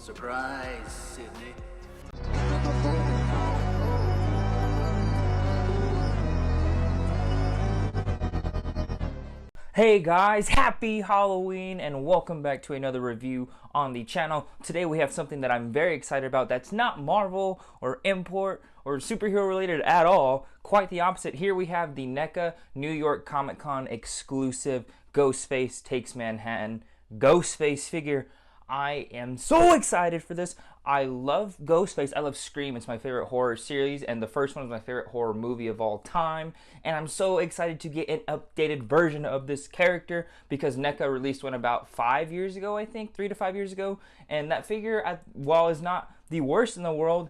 Surprise, Sydney. Hey guys, happy Halloween and welcome back to another review on the channel. Today we have something that I'm very excited about that's not Marvel or import or superhero related at all. Quite the opposite. Here we have the Neca New York Comic Con exclusive Ghostface Takes Manhattan Ghostface figure. I am so excited for this. I love Ghostface. I love Scream. It's my favorite horror series, and the first one is my favorite horror movie of all time. And I'm so excited to get an updated version of this character because NECA released one about 5 years ago, I think, 3 to 5 years ago. And that figure, while is not the worst in the world,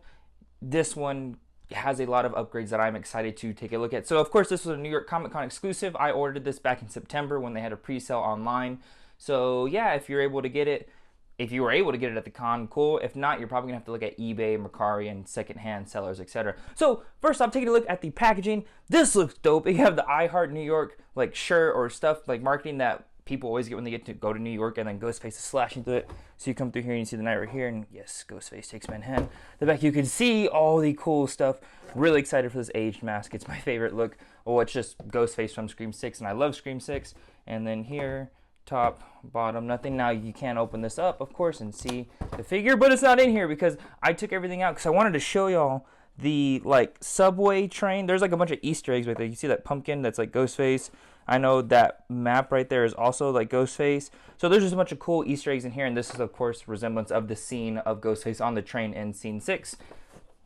this one has a lot of upgrades that I'm excited to take a look at. So, of course, this was a New York Comic Con exclusive. I ordered this back in September when they had a pre-sale online. So, yeah, if you're able to get it, if you were able to get it at the con, cool. If not, you're probably gonna have to look at eBay, Mercari, and secondhand sellers, etc. So first off, taking a look at the packaging. This looks dope. You have the I Heart New York like shirt or stuff like marketing that people always get when they get to go to New York, and then Ghostface is slashing through it. So you come through here and you see the knight right here, and yes, Ghostface takes Manhattan. The back you can see all the cool stuff. Really excited for this aged mask. It's my favorite look. Oh, it's just Ghostface from Scream 6, and I love Scream 6. And then here, top, bottom, nothing. Now you can't open this up, of course, and see the figure, but it's not in here because I took everything out because I wanted to show y'all the like subway train. There's like a bunch of Easter eggs right there. You see that pumpkin that's like Ghostface. I know that map right there is also like Ghostface. So there's just a bunch of cool Easter eggs in here, and this is of course resemblance of the scene of Ghostface on the train in scene 6.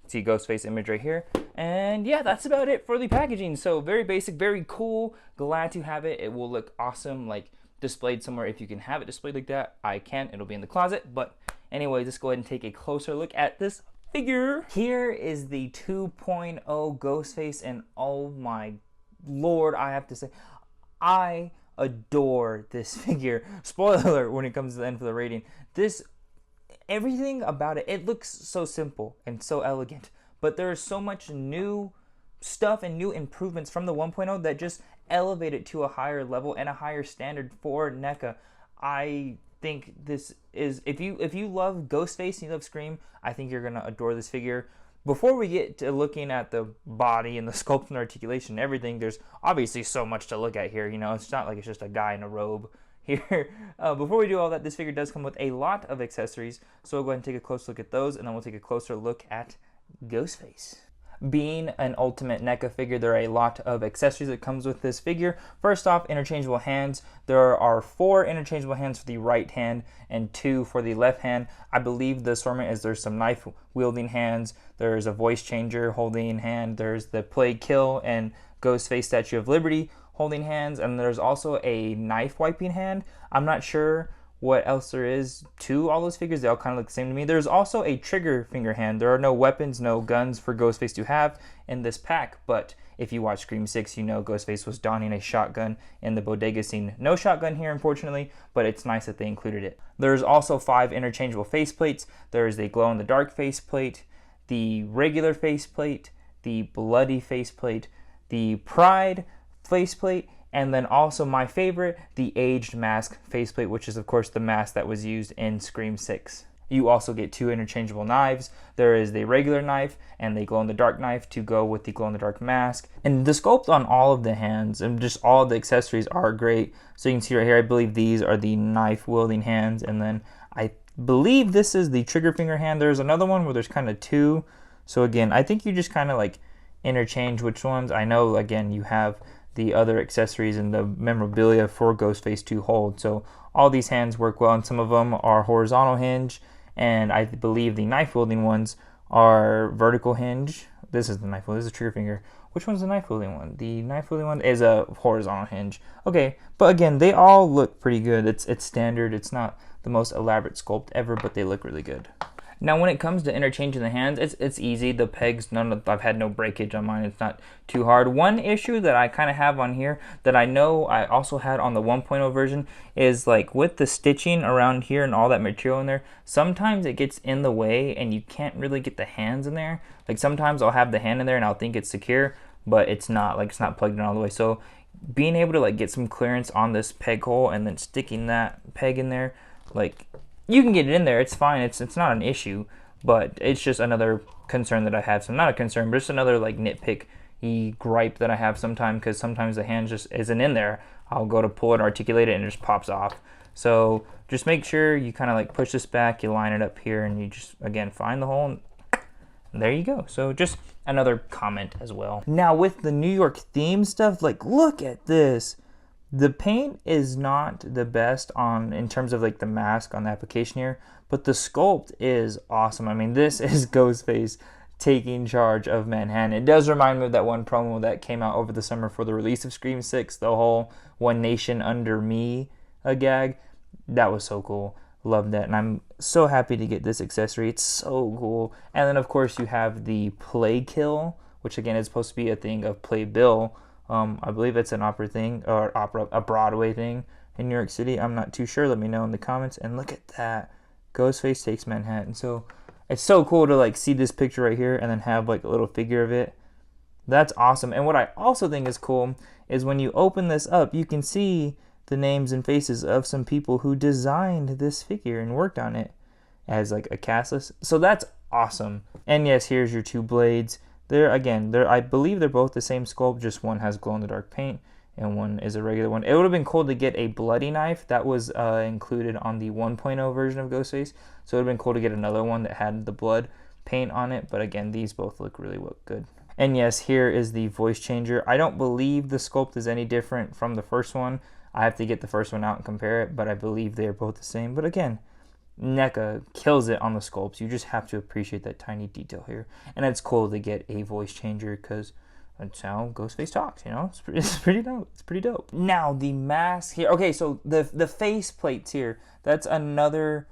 See Ghostface image right here. And yeah, that's about it for the packaging. So very basic, very cool. Glad to have it. It will look awesome like displayed somewhere. If you can have it displayed like that, I can't. It'll be in the closet. But anyways, let's go ahead and take a closer look at this figure. Here is the 2.0 Ghostface, and oh my lord, I have to say, I adore this figure. Spoiler alert when it comes to the end for the rating. This, everything about it, it looks so simple and so elegant, but there is so much new stuff and new improvements from the 1.0 that just elevate it to a higher level and a higher standard for NECA. I think this is, if you love Ghostface and you love Scream, I think you're gonna adore this figure. Before we get to looking at the body and the sculpt and articulation and everything, there's obviously so much to look at here. You know, it's not like it's just a guy in a robe here. Before we do all that, this figure does come with a lot of accessories, so we'll go ahead and take a close look at those, and then we'll take a closer look at Ghostface. Being an ultimate NECA figure, there are a lot of accessories that comes with this figure. First off, interchangeable hands. There are 4 interchangeable hands for the right hand and 2 for the left hand. I believe the assortment is there's some knife wielding hands, there's a voice changer holding hand, there's the Plague Kill and Ghostface Statue of Liberty holding hands, and there's also a knife wiping hand. I'm not sure what else there is to all those figures. They all kind of look the same to me. There's also a trigger finger hand. There are no weapons, no guns for Ghostface to have in this pack, but if you watch Scream 6, you know Ghostface was donning a shotgun in the bodega scene. No shotgun here, unfortunately, but it's nice that they included it. There's also 5 interchangeable faceplates. There's the glow-in-the-dark faceplate, the regular faceplate, the bloody faceplate, the pride faceplate, and then also my favorite, the aged mask faceplate, which is of course the mask that was used in Scream 6. You also get 2 interchangeable knives. There is the regular knife and the glow-in-the-dark knife to go with the glow-in-the-dark mask. And the sculpt on all of the hands and just all of the accessories are great. So you can see right here, I believe these are the knife-wielding hands, and then I believe this is the trigger finger hand. There's another one where there's kind of 2. So again, I think you just kind of like interchange which ones. I know, again, you have the other accessories and the memorabilia for Ghostface to hold. So all these hands work well, and some of them are horizontal hinge, and I believe the knife wielding ones are vertical hinge. This is the knife wielding, this is a trigger finger. Which one's the knife wielding one? The knife wielding one is a horizontal hinge. Okay, but again, they all look pretty good. It's standard. It's not the most elaborate sculpt ever, but they look really good. Now, when it comes to interchanging the hands, it's easy. The pegs, I've had no breakage on mine. It's not too hard. One issue that I kind of have on here that I know I also had on the 1.0 version is like with the stitching around here and all that material in there, sometimes it gets in the way and you can't really get the hands in there. Like sometimes I'll have the hand in there and I'll think it's secure, but it's not. Like it's not plugged in all the way. So being able to like get some clearance on this peg hole and then sticking that peg in there, like You can get it in there. It's fine. It's not an issue, but it's just another concern that I have. So not a concern, but just another like nitpicky gripe that I have sometimes, because sometimes the hand just isn't in there. I'll go to pull it, articulate it, and it just pops off. So just make sure you kind of like push this back, you line it up here, and you just, again, find the hole, and there you go. So just another comment as well. Now with the New York theme stuff, like look at this. The paint is not the best in terms of like the mask on the application here, but the sculpt is awesome. I mean, this is Ghostface taking charge of Manhattan. It does remind me of that one promo that came out over the summer for the release of Scream 6, the whole One Nation Under Me gag. That was so cool. Loved that. And I'm so happy to get this accessory. It's so cool. And then, of course, you have the Play Kill, which again is supposed to be a thing of Play Bill. I believe it's an opera thing, or a Broadway thing in New York City. I'm not too sure. Let me know in the comments. And look at that. Ghostface takes Manhattan. So it's so cool to like see this picture right here and then have like a little figure of it. That's awesome. And what I also think is cool is when you open this up, you can see the names and faces of some people who designed this figure and worked on it as like a cast list. So that's awesome. And yes, here's your two blades. I believe they're both the same sculpt, just one has glow-in-the-dark paint and one is a regular one. It would have been cool to get a bloody knife. That was included on the 1.0 version of Ghostface. So it would have been cool to get another one that had the blood paint on it. But again, these both look really good. And yes, here is the voice changer. I don't believe the sculpt is any different from the first one. I have to get the first one out and compare it, but I believe they are both the same. But again, Neca kills it on the sculpts. You just have to appreciate that tiny detail here. And it's cool to get a voice changer because that's how Ghostface talks, you know? It's pretty dope. It's pretty dope. Now, the mask here. Okay, so the face plates here, that's another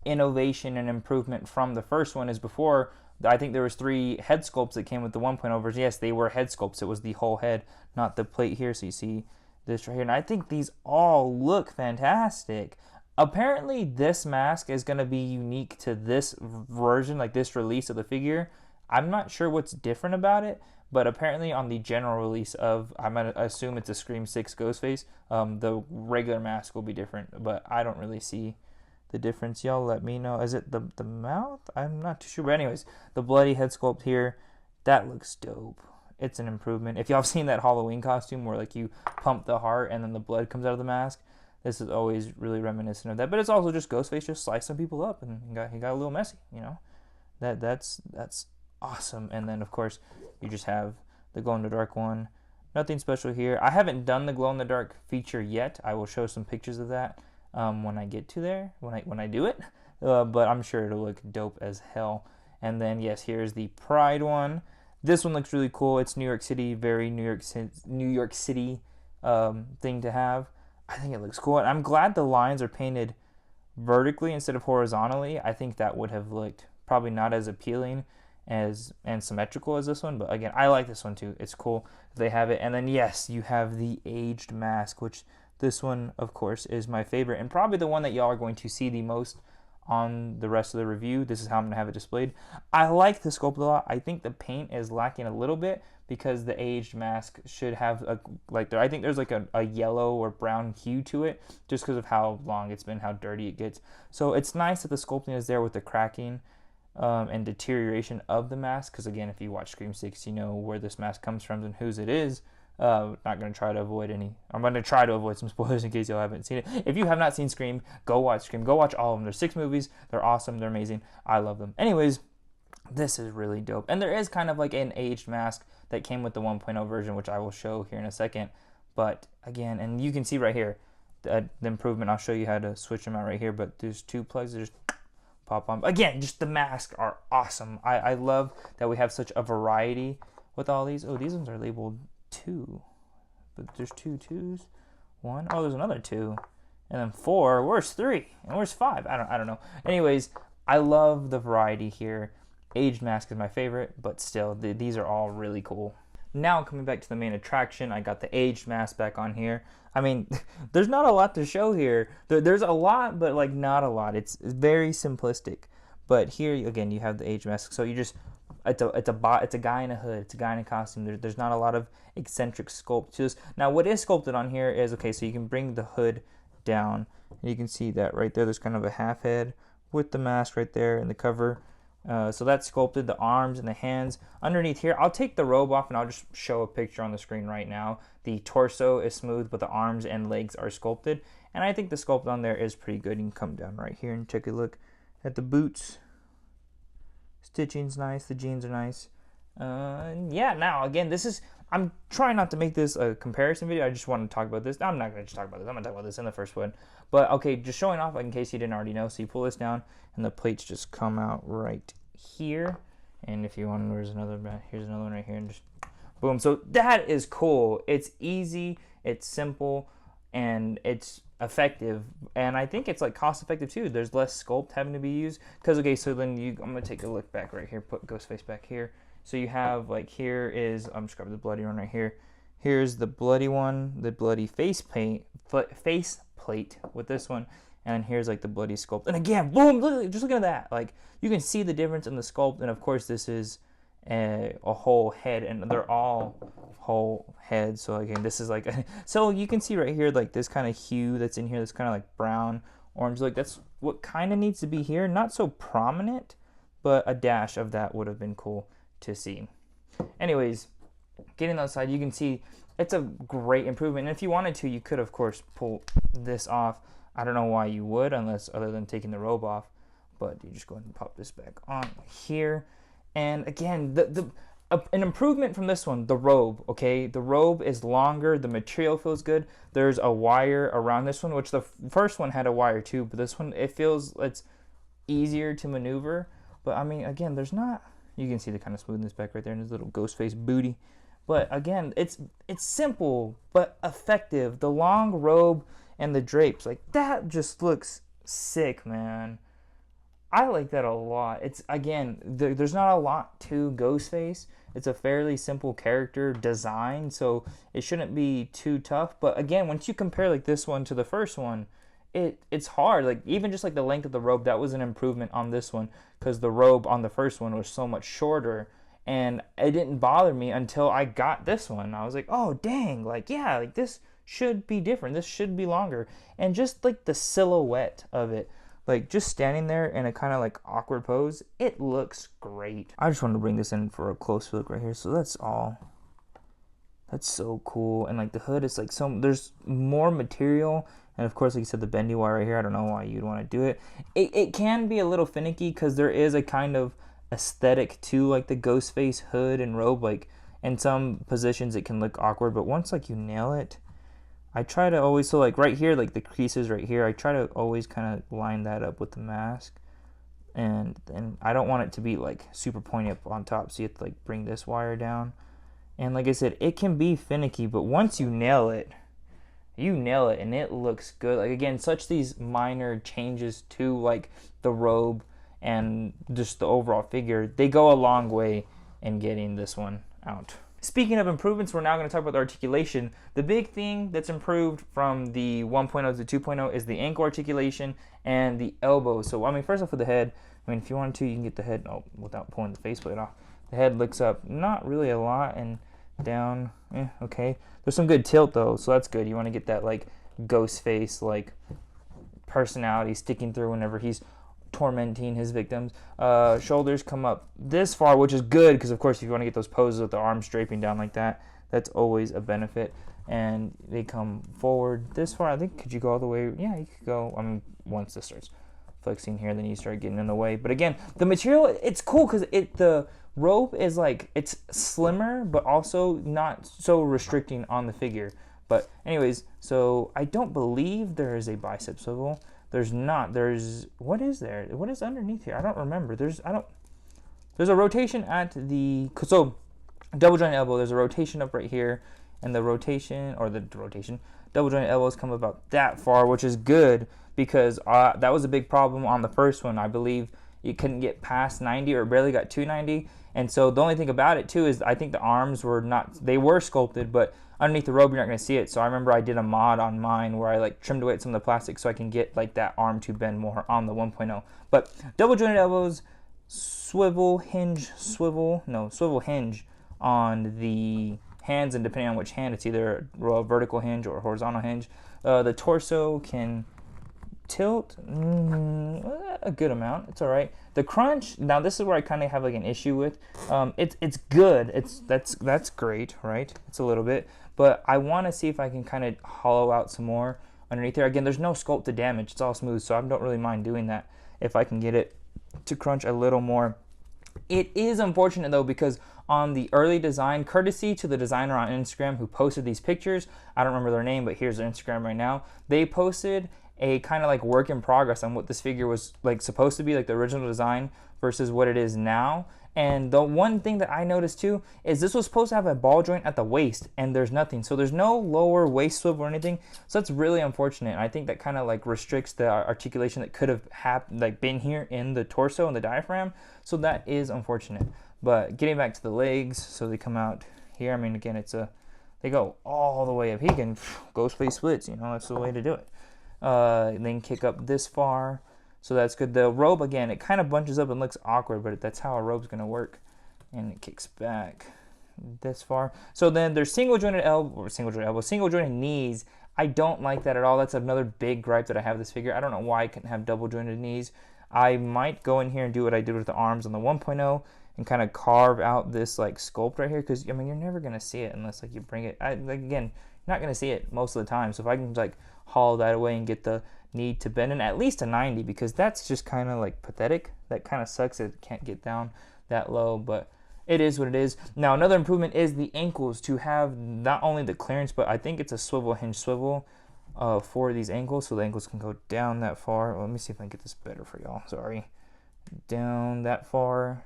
innovation and improvement from the first one. Is before, I think there was 3 head sculpts that came with the 1.0 version. Yes, they were head sculpts. It was the whole head, not the plate here. So you see this right here. And I think these all look fantastic. Apparently, this mask is going to be unique to this version, like this release of the figure. I'm not sure what's different about it, but apparently on the general release of, I'm going to assume it's a Scream 6 Ghostface, the regular mask will be different, but I don't really see the difference. Y'all let me know. Is it the mouth? I'm not too sure. But anyways, the bloody head sculpt here, that looks dope. It's an improvement. If y'all have seen that Halloween costume where like you pump the heart and then the blood comes out of the mask, this is always really reminiscent of that. But it's also just Ghostface just slicing people up, and he got a little messy, you know. That's awesome. And then of course you just have the glow in the dark one. Nothing special here. I haven't done the glow in the dark feature yet. I will show some pictures of that when I get to there, when I do it. But I'm sure it'll look dope as hell. And then yes, here's the Pride one. This one looks really cool. It's New York City, very New York City thing to have. I think it looks cool. And I'm glad the lines are painted vertically instead of horizontally. I think that would have looked probably not as appealing and symmetrical as this one. But again, I like this one too. It's cool they have it. And then yes, you have the aged mask, which this one, of course, is my favorite and probably the one that y'all are going to see the most on the rest of the review. This is how I'm going to have it displayed. I like the sculpt a lot. I think the paint is lacking a little bit because the aged mask should have I think there's like a yellow or brown hue to it just because of how long it's been, how dirty it gets. So it's nice that the sculpting is there with the cracking and deterioration of the mask, because again, if you watch Scream 6, you know where this mask comes from and whose it is. Not going to try to avoid I'm going to try to avoid some spoilers in case y'all haven't seen it. If you have not seen Scream, go watch Scream. Go watch all of them. There's 6 movies. They're awesome. They're amazing. I love them. Anyways, this is really dope. And there is kind of like an aged mask that came with the 1.0 version, which I will show here in a second. But again, and you can see right here, the improvement. I'll show you how to switch them out right here. But there's 2 plugs that just pop on. Again, just the masks are awesome. I love that we have such a variety with all these. Oh, these ones are labeled 2, but there's 2 2s. 1. Oh, there's another 2, and then 4. Where's 3? And where's 5? I don't know. Anyways, I love the variety here. Aged mask is my favorite, but still, these are all really cool. Now coming back to the main attraction, I got the aged mask back on here. I mean, there's not a lot to show here. There's a lot, but like not a lot. It's very simplistic. But here again, you have the aged mask. So you just it's a guy in a hood. It's a guy in a costume. There's not a lot of eccentric sculpt to this. Now, what is sculpted on here is okay. So you can bring the hood down, And you can see that right there. There's kind of a half head with the mask right there and the cover. So that's sculpted, the arms and the hands. Underneath here, I'll take the robe off and I'll just show a picture on the screen right now. The torso is smooth, but the arms and legs are sculpted. And I think the sculpt on there is pretty good. You can come down right here and take a look at the boots. Stitching's nice, the jeans are nice. Yeah, now again, I'm trying not to make this a comparison video. I just want to talk about this. I'm not going to just talk about this. I'm going to talk about this in the first one. But okay, just showing off in case you didn't already know. So you pull this down and the plates just come out right here. And if you want, here's another one right here, and just boom. So that is cool. It's easy, it's simple, and it's effective. And I think it's like cost effective too. There's less sculpt having to be used. Because okay, so then I'm going to take a look back right here, put Ghostface back here. So you have like here is, I'm just grabbing the bloody one right here. Here's the bloody one, the bloody faceplate with this one. And here's like the bloody sculpt. And again, boom, just look at that. Like you can see the difference in the sculpt. And of course this is a whole head, and they're all whole heads. So again, this is like, so you can see right here, like this kind of hue that's in here, that's kind of like brown, orange. Like that's what kind of needs to be here. Not so prominent, but a dash of that would have been cool to see. Anyways, getting outside, you can see it's a great improvement. And if you wanted to, you could of course pull this off. I don't know why you would, unless other than taking the robe off, but you just go ahead and pop this back on here. And again, an improvement from this one, the robe. Okay, the robe is longer, the material feels good. There's a wire around this one, which the first one had a wire too, but this one, it's easier to maneuver. But I mean, again, there's not, you can see the kind of smoothness back right there in his little Ghostface booty. But again, it's simple but effective. The long robe and the drapes, like that just looks sick, man. I like that a lot. It's, again, there's not a lot to Ghostface. It's a fairly simple character design, so it shouldn't be too tough. But again, once you compare like this one to the first one, it's hard. Like even just like the length of the robe, that was an improvement on this one, because the robe on the first one was so much shorter, and it didn't bother me until I got this one. I was like, oh dang, like yeah, like this should be different. This should be longer. And just like the silhouette of it, like just standing there in a kind of like awkward pose, it looks great. I just wanted to bring this in for a close look right here. So that's so cool. And like the hood is like, there's more material. And of course, like you said, the bendy wire right here, I don't know why you'd want to do it. It can be a little finicky because there is a kind of aesthetic to like the Ghostface hood and robe. Like in some positions it can look awkward, but once like you nail it, I try to always, so like right here, like the creases right here, I try to always kind of line that up with the mask. And I don't want it to be like super pointy up on top, so you have to like bring this wire down. And like I said, it can be finicky, but once you nail it and it looks good. Like again, such these minor changes to like the robe and just the overall figure, they go a long way in getting this one out. Speaking of improvements, we're now going to talk about the articulation. The big thing that's improved from the 1.0 to 2.0 is the ankle articulation and the elbow. So I mean, first off with the head, I mean if you wanted to, you can get the head without pulling the faceplate off. The head looks up, not really a lot, and down, okay. There's some good tilt though, so that's good. You want to get that like Ghostface like personality sticking through whenever he's tormenting his victims. Shoulders come up this far, which is good because of course if you want to get those poses with the arms draping down like that, that's always a benefit. And they come forward this far. I think, could you go all the way? Yeah, you could go. I mean, once this starts flexing here, then you start getting in the way. But again, the material, it's cool because the robe is like, it's slimmer but also not so restricting on the figure. But anyways, so I don't believe there is a bicep swivel. There's not. There's, what is there? What is underneath here? I don't remember. There's a rotation at the, so double joint elbow, there's a rotation up right here, and the double joint elbows come about that far, which is good because that was a big problem on the first one. I believe you couldn't get past 90 or barely got 290. And so the only thing about it too is I think the arms were not, they were sculpted, but underneath the robe you're not going to see it. So I remember I did a mod on mine where I like trimmed away some of the plastic so I can get like that arm to bend more on the 1.0. But double jointed elbows, swivel hinge on the hands, and depending on which hand, it's either a vertical hinge or a horizontal hinge. The torso can tilt, a good amount. It's all right. The crunch, now this is where I kind of have like an issue with. It's good. That's great, right? It's a little bit, but I want to see if I can kind of hollow out some more underneath there. Again, there's no sculpt to damage. It's all smooth, so I don't really mind doing that if I can get it to crunch a little more. It is unfortunate though, because on the early design, courtesy to the designer on Instagram who posted these pictures, I don't remember their name, but here's their Instagram right now. They posted a kind of like work in progress on what this figure was like supposed to be, like the original design versus what it is now. And the one thing that I noticed too is this was supposed to have a ball joint at the waist, and there's nothing. So there's no lower waist swivel or anything. So that's really unfortunate. And I think that kind of like restricts the articulation that could have like been here in the torso and the diaphragm. So that is unfortunate. But getting back to the legs, so they come out here. I mean, again, they go all the way up. He can Ghostface splits, you know, that's the way to do it. Then kick up this far. So that's good. The robe, again, it kind of bunches up and looks awkward, but that's how a robe's going to work. And it kicks back this far. So then there's single jointed knees. I don't like that at all. That's another big gripe that I have with this figure. I don't know why I couldn't have double jointed knees. I might go in here and do what I did with the arms on the 1.0 and kind of carve out this like sculpt right here, because I mean, you're never going to see it unless like you bring it. Like, again, you're not going to see it most of the time. So if I can like haul that away and get the knee to bend in at least a 90, because that's just kind of like pathetic. That kind of sucks that it can't get down that low, but it is what it is. Now another improvement is the ankles, to have not only the clearance, but I think it's a swivel hinge swivel for these ankles, so the ankles can go down that far. Well, let me see if I can get this better for y'all. Sorry. Down that far,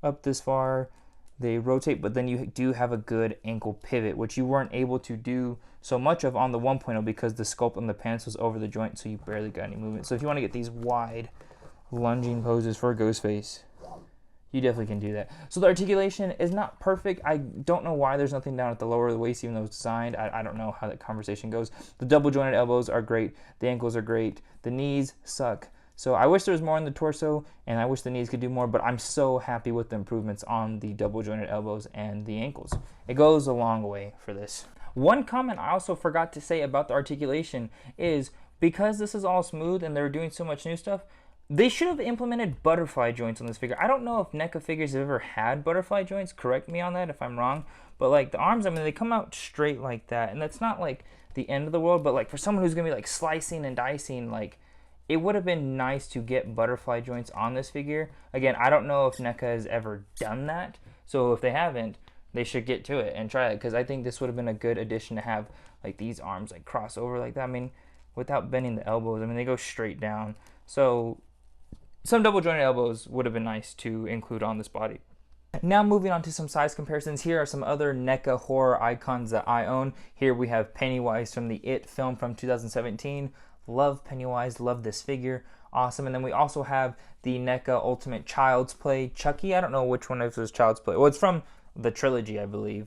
up this far. They rotate, but then you do have a good ankle pivot, which you weren't able to do so much of on the 1.0 because the sculpt on the pants was over the joint, so you barely got any movement. So if you want to get these wide lunging poses for Ghostface, you definitely can do that. So the articulation is not perfect. I don't know why there's nothing down at the lower of the waist, even though it's designed. I don't know how that conversation goes. The double jointed elbows are great. The ankles are great. The knees suck. So I wish there was more on the torso, and I wish the knees could do more, but I'm so happy with the improvements on the double jointed elbows and the ankles. It goes a long way for this. One comment I also forgot to say about the articulation is, because this is all smooth and they're doing so much new stuff, they should have implemented butterfly joints on this figure. I don't know if NECA figures have ever had butterfly joints. Correct me on that if I'm wrong. But like the arms, I mean, they come out straight like that, and that's not like the end of the world, but like for someone who's gonna be like slicing and dicing, like it would have been nice to get butterfly joints on this figure. Again, I don't know if NECA has ever done that, so if they haven't, they should get to it and try it, because I think this would have been a good addition to have like these arms like cross over like that. I mean, without bending the elbows, I mean, they go straight down. So some double jointed elbows would have been nice to include on this body. Now moving on to some size comparisons. Here are some other NECA horror icons that I own. Here we have Pennywise from the It film from 2017. Love Pennywise, love this figure, awesome. And then we also have the NECA Ultimate Child's Play Chucky. I don't know which one of this was Child's Play. Well, it's from the trilogy, I believe.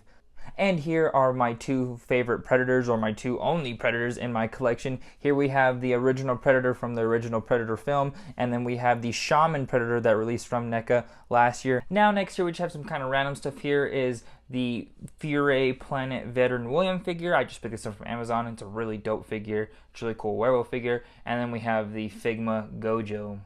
And here are my two favorite Predators, or my two only Predators in my collection. Here we have the original Predator from the original Predator film, and then we have the Shaman Predator that released from NECA last year. Now next here we just have some kind of random stuff. Here is the Fury Planet Veteran William figure. I just picked this up from Amazon. It's a really dope figure. It's a really cool werewolf figure. And then we have the Figma Gojo.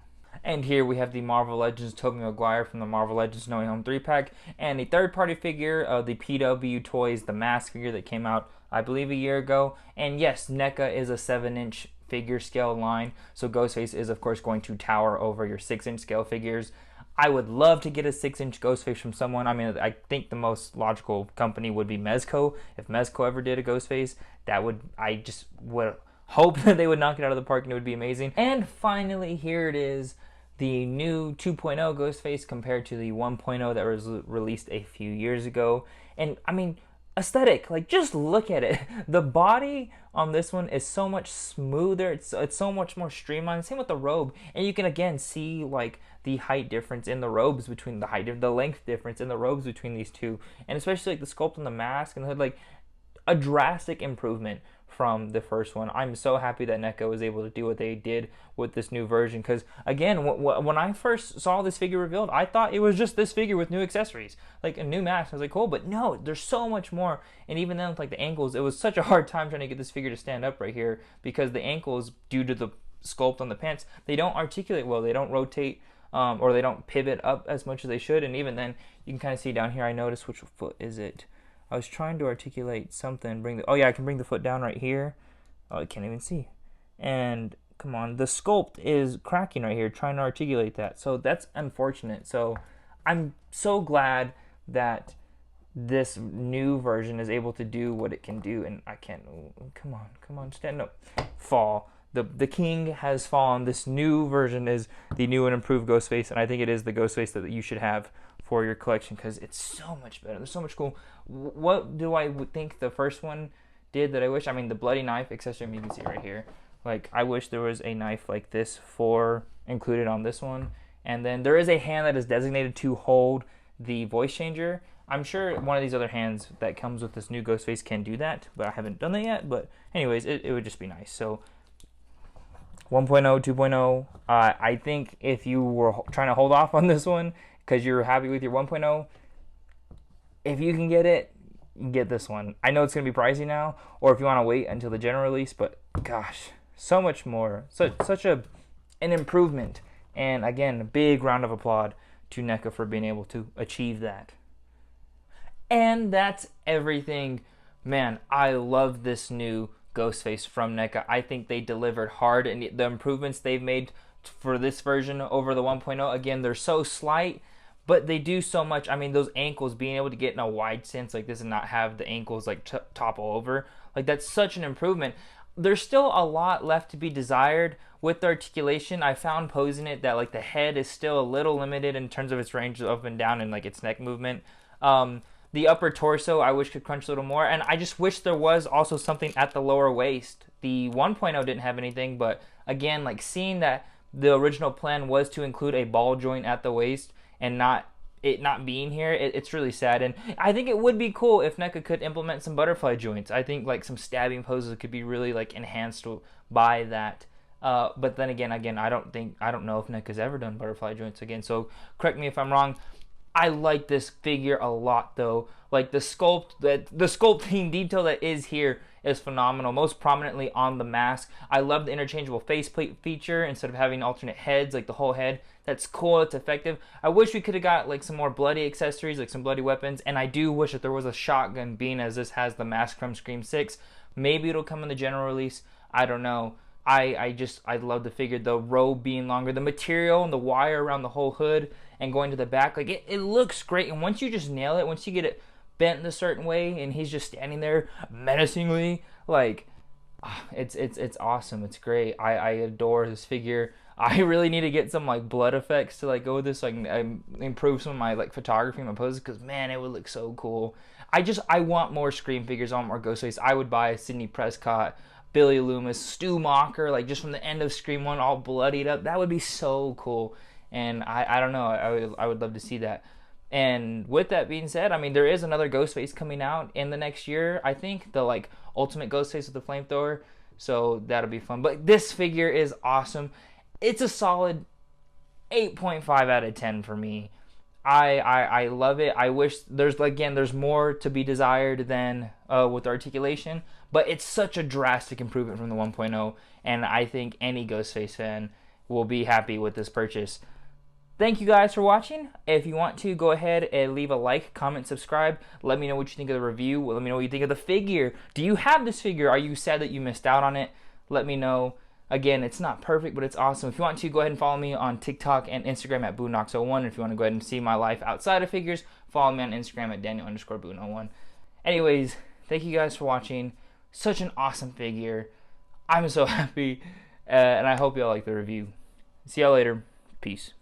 And here we have the Marvel Legends Tobey Maguire from the Marvel Legends No Way Home 3-pack, and a third-party figure of the PW Toys The Mask figure that came out, I believe, a year ago. And yes, NECA is a 7-inch figure scale line, so Ghostface is, of course, going to tower over your 6-inch scale figures. I would love to get a 6-inch Ghostface from someone. I mean, I think the most logical company would be Mezco. If Mezco ever did a Ghostface, I just would hope that they would knock it out of the park and it would be amazing. And finally, here it is. The new 2.0 Ghostface compared to the 1.0 that was released a few years ago. And I mean, aesthetic, like just look at it. The body on this one is so much smoother. It's so much more streamlined. Same with the robe. And you can again see like the height difference in the robes between the length difference in the robes between these two. And especially like the sculpt on the mask and the hood, like a drastic improvement from the first one. I'm so happy that NECA was able to do what they did with this new version, because again, when I first saw this figure revealed, I thought it was just this figure with new accessories, like a new mask. I was like, cool, but no, there's so much more. And even then with like the ankles, it was such a hard time trying to get this figure to stand up right here, because the ankles, due to the sculpt on the pants, they don't articulate well. They don't rotate or they don't pivot up as much as they should. And even then, you can kind of see down here, I noticed, which foot is it? I was trying to articulate something. Oh yeah, I can bring the foot down right here. Oh, I can't even see. And come on, the sculpt is cracking right here, trying to articulate that. So that's unfortunate. So I'm so glad that this new version is able to do what it can do. And I can't, come on, stand up. Fall. The king has fallen. This new version is the new and improved Ghostface, and I think it is the Ghostface that you should have for your collection because it's so much better. There's so much cool. What do I think the first one did that I wish? I mean, the bloody knife accessory, you can see right here. Like, I wish there was a knife like this included on this one. And then there is a hand that is designated to hold the voice changer. I'm sure one of these other hands that comes with this new Ghostface can do that, but I haven't done that yet. But anyways, it would just be nice. So 1.0, 2.0, I think if you were trying to hold off on this one because you're happy with your 1.0, if you can get it, get this one. I know it's going to be pricey now, or if you want to wait until the general release, but gosh, so much more. Such an improvement. And again, a big round of applause to Neca for being able to achieve that. And that's everything. Man, I love this new Ghostface from Neca. I think they delivered hard, and the improvements they've made for this version over the 1.0, again, they're so slight, but they do so much. I mean, those ankles, being able to get in a wide sense like this and not have the ankles like topple over, like that's such an improvement. There's still a lot left to be desired with the articulation. I found posing it that like the head is still a little limited in terms of its range up and down and like its neck movement. The upper torso, I wish could crunch a little more. And I just wish there was also something at the lower waist. The 1.0 didn't have anything, but again, like seeing that the original plan was to include a ball joint at the waist and not being here, it's really sad. And I think it would be cool if Neca could implement some butterfly joints. I think like some stabbing poses could be really like enhanced by that. But then again, I don't know if Neca's ever done butterfly joints again. So correct me if I'm wrong. I like this figure a lot though. Like the sculpting detail that is here is phenomenal. Most prominently on the mask. I love the interchangeable faceplate feature instead of having alternate heads, like the whole head. That's cool, it's effective. I wish we could have got like some more bloody accessories, like some bloody weapons, and I do wish that there was a shotgun, being as this has the mask from Scream 6. Maybe it'll come in the general release. I don't know. I love the figure, the robe being longer, the material and the wire around the whole hood and going to the back, like it looks great. And once you just nail it, once you get it bent in a certain way and he's just standing there menacingly, like it's awesome. It's great. I adore this figure. I really need to get some like blood effects to like go with this so I can improve some of my like photography and my poses, because man, it would look so cool. I want more Scream figures. I want more Ghostface. I would buy Sidney Prescott, Billy Loomis, Stu Macher, like just from the end of Scream 1 all bloodied up. That would be so cool. And I don't know, I would love to see that. And with that being said, I mean, there is another Ghostface coming out in the next year. I think the like ultimate Ghostface with the flamethrower. So that'll be fun. But this figure is awesome. It's a solid 8.5 out of 10 for me. I love it. I wish there's more to be desired than with Articulation, but it's such a drastic improvement from the 1.0, and I think any Ghostface fan will be happy with this purchase. Thank you guys for watching. If you want to, go ahead and leave a like, comment, subscribe. Let me know what you think of the review. Let me know what you think of the figure. Do you have this figure? Are you sad that you missed out on it? Let me know. Again, it's not perfect, but it's awesome. If you want to, go ahead and follow me on TikTok and Instagram at Boondocks01. If you want to go ahead and see my life outside of figures, follow me on Instagram at Daniel_Boon01. Anyways, thank you guys for watching. Such an awesome figure. I'm so happy, and I hope y'all like the review. See y'all later. Peace.